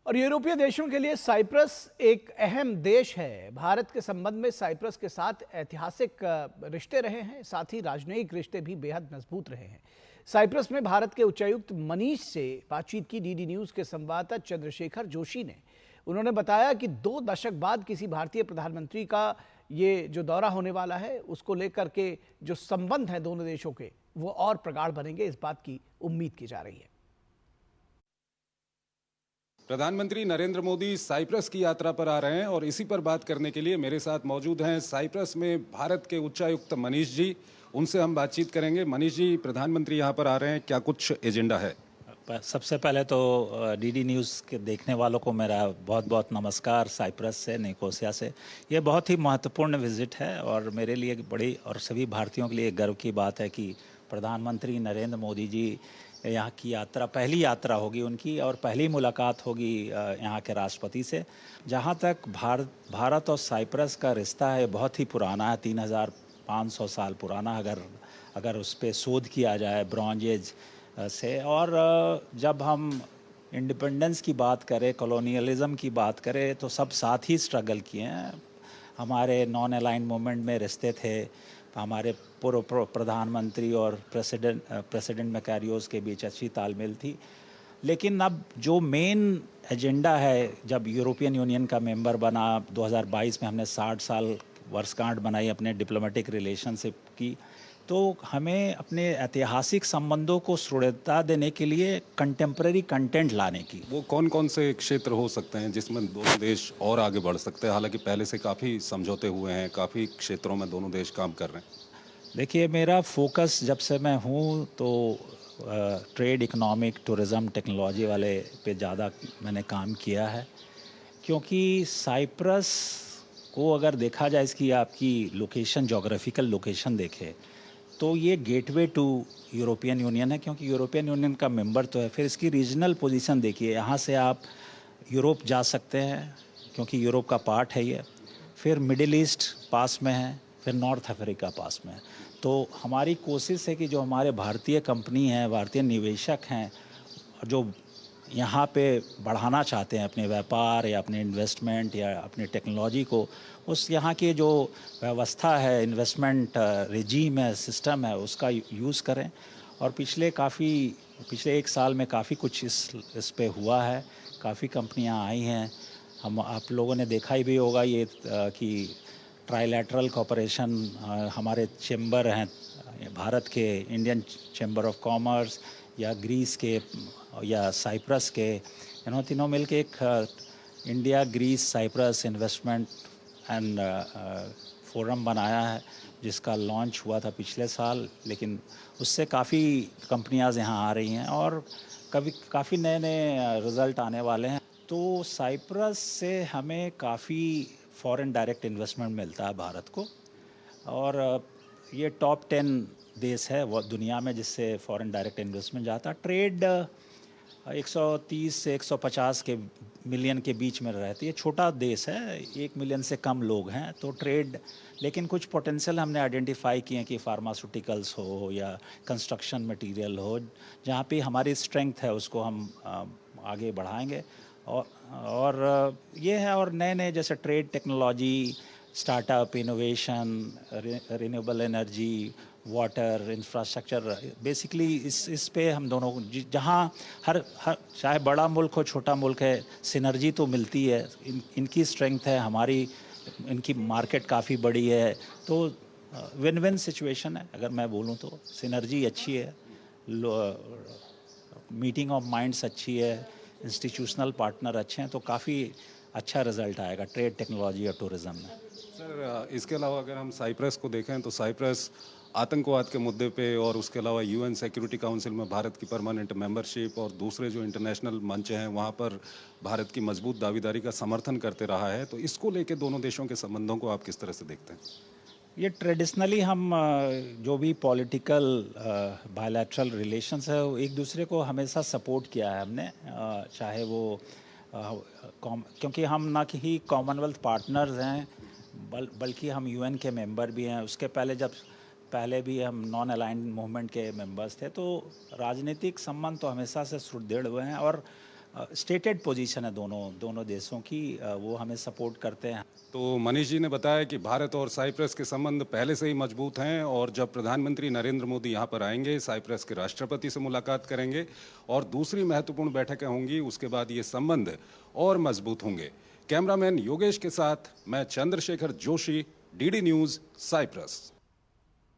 और यूरोपीय देशों के लिए साइप्रस एक अहम देश है। भारत के संबंध में साइप्रस के साथ ऐतिहासिक रिश्ते रहे हैं, साथ ही राजनयिक रिश्ते भी बेहद मजबूत रहे हैं। साइप्रस में भारत के उच्चायुक्त मनीष से बातचीत की डीडी न्यूज के संवाददाता चंद्रशेखर जोशी ने। उन्होंने बताया कि 2 दशक बाद किसी भारतीय प्रधानमंत्री का ये जो दौरा होने वाला है, उसको लेकर के जो संबंध हैं दोनों देशों के, वो और प्रगाढ़ बनेंगे, इस बात की उम्मीद की जा रही है। प्रधानमंत्री नरेंद्र मोदी साइप्रस की यात्रा पर आ रहे हैं और इसी पर बात करने के लिए मेरे साथ मौजूद हैं साइप्रस में भारत के उच्चायुक्त मनीष जी। उनसे हम बातचीत करेंगे। मनीष जी, प्रधानमंत्री यहाँ पर आ रहे हैं, क्या कुछ एजेंडा है? सबसे पहले तो डीडी न्यूज़ के देखने वालों को मेरा बहुत बहुत नमस्कार साइप्रस से, निकोसिया से। ये बहुत ही महत्वपूर्ण विजिट है और मेरे लिए बड़ी और सभी भारतीयों के लिए गर्व की बात है कि प्रधानमंत्री नरेंद्र मोदी जी यहाँ की यात्रा, पहली यात्रा होगी उनकी और पहली मुलाकात होगी यहाँ के राष्ट्रपति से। जहाँ तक भारत और साइप्रस का रिश्ता है, बहुत ही पुराना है, 3500 साल पुराना, अगर उस पर शोध किया जाए ब्रॉन्ज एज से। और जब हम इंडिपेंडेंस की बात करें, कॉलोनियलिज्म की बात करें, तो सब साथ ही स्ट्रगल किए हैं। हमारे नॉन अलाइन मूवमेंट में रिश्ते थे, हमारे पूर्व प्रधानमंत्री और प्रेसिडेंट मैकारियोस के बीच अच्छी तालमेल थी। लेकिन अब जो मेन एजेंडा है, जब यूरोपियन यूनियन का मेंबर बना 2022 में, हमने 60 साल वर्षगांठ बनाई अपने डिप्लोमेटिक रिलेशनशिप की, तो हमें अपने ऐतिहासिक संबंधों को सुदृढ़ता देने के लिए कंटेम्प्रेरी कंटेंट लाने की। वो कौन कौन से क्षेत्र हो सकते हैं जिसमें दोनों देश और आगे बढ़ सकते हैं? हालांकि पहले से काफ़ी समझौते हुए हैं, काफ़ी क्षेत्रों में दोनों देश काम कर रहे हैं। देखिए, मेरा फोकस जब से मैं हूँ तो ट्रेड, इकोनॉमिक, टूरिज़्म, टेक्नोलॉजी वाले पे ज़्यादा मैंने काम किया है। क्योंकि साइप्रस को अगर देखा जाए, इसकी आपकी लोकेशन, जोग्राफिकल लोकेशन देखे तो ये गेटवे टू यूरोपियन यूनियन है, क्योंकि यूरोपियन यूनियन का मेंबर तो है। फिर इसकी रीजनल पोजीशन देखिए, यहाँ से आप यूरोप जा सकते हैं क्योंकि यूरोप का पार्ट है ये, फिर मिडिल ईस्ट पास में है, फिर नॉर्थ अफ्रीका पास में है। तो हमारी कोशिश है कि जो हमारे भारतीय कंपनी हैं, भारतीय निवेशक हैं, जो यहाँ पे बढ़ाना चाहते हैं अपने व्यापार या अपने इन्वेस्टमेंट या अपनी टेक्नोलॉजी को, उस यहाँ की जो व्यवस्था है, इन्वेस्टमेंट रेजीम है, सिस्टम है, उसका यूज़ करें। और पिछले 1 साल में काफ़ी कुछ इस पे हुआ है, काफ़ी कंपनियाँ आई हैं। आप लोगों ने देखा ही भी होगा ये कि ट्राइलैटरल कॉपरेशन, हमारे चेंबर हैं भारत के, इंडियन चेंबर ऑफ कॉमर्स या ग्रीस के या साइप्रस के, तीनों मिल के एक India Greece Cyprus investment and forum बनाया है, जिसका लॉन्च हुआ था पिछले साल। लेकिन उससे काफ़ी कंपनियां यहाँ आ रही हैं और काफ़ी नए नए रिज़ल्ट आने वाले हैं। तो साइप्रस से हमें काफ़ी फॉरेन डायरेक्ट इन्वेस्टमेंट मिलता है भारत को। और ये टॉप 10 देश है वो दुनिया में जिससे फॉरेन डायरेक्ट इन्वेस्टमेंट जाता है। ट्रेड 130 से 150 के मिलियन के बीच में रहती है। छोटा देश है, 1 मिलियन से कम लोग हैं, तो ट्रेड। लेकिन कुछ पोटेंशियल हमने आइडेंटिफाई किए हैं कि फार्मास्यूटिकल्स हो या कंस्ट्रक्शन मटेरियल हो, जहाँ पे हमारी स्ट्रेंथ है उसको हम आगे बढ़ाएंगे। और ये है, और नए नए जैसे trade, technology, startup, innovation, renewable energy, water, infrastructure, basically इस पे हम दोनों, जहाँ हर चाहे बड़ा मुल्क हो छोटा मुल्क है, सिनर्जी तो मिलती है। इनकी स्ट्रेंथ है, हमारी इनकी मार्केट काफ़ी बड़ी है, तो विन विन सिचुएशन है। अगर मैं बोलूँ तो सिनर्जी अच्छी है, मीटिंग ऑफ माइंड्स अच्छी है, इंस्टीट्यूशनल पार्टनर अच्छे हैं, तो काफ़ी अच्छा रिजल्ट आएगा ट्रेड, टेक्नोलॉजी और टूरिज़्म में। सर, इसके अलावा अगर हम साइप्रस को देखें तो साइप्रस आतंकवाद के मुद्दे पे और उसके अलावा यूएन सिक्योरिटी काउंसिल में भारत की परमानेंट मेंबरशिप और दूसरे जो इंटरनेशनल मंच हैं वहाँ पर भारत की मजबूत दावेदारी का समर्थन करते रहा है। तो इसको लेके दोनों देशों के संबंधों को आप किस तरह से देखते हैं? ये ट्रेडिशनली हम जो भी पॉलिटिकल बायलैटरल रिलेशंस है, एक दूसरे को हमेशा सपोर्ट किया है हमने, चाहे वो क्योंकि हम ना ही कॉमनवेल्थ पार्टनर्स हैं, बल्कि हम यूएन के मेंबर भी हैं। उसके पहले भी हम नॉन अलाइंड मूवमेंट के मेंबर्स थे। तो राजनीतिक संबंध तो हमेशा से सुदृढ़ हुए हैं। और स्टेटेड पोजीशन है दोनों देशों की, वो हमें सपोर्ट करते हैं। तो मनीष जी ने बताया कि भारत और साइप्रस के संबंध पहले से ही मजबूत हैं और जब प्रधानमंत्री नरेंद्र मोदी यहाँ पर आएंगे, साइप्रस के राष्ट्रपति से मुलाकात करेंगे और दूसरी महत्वपूर्ण बैठकें होंगी, उसके बाद ये संबंध और मजबूत होंगे। कैमरामैन योगेश के साथ मैं Chandrashekhar Joshi, DD news, Cyprus.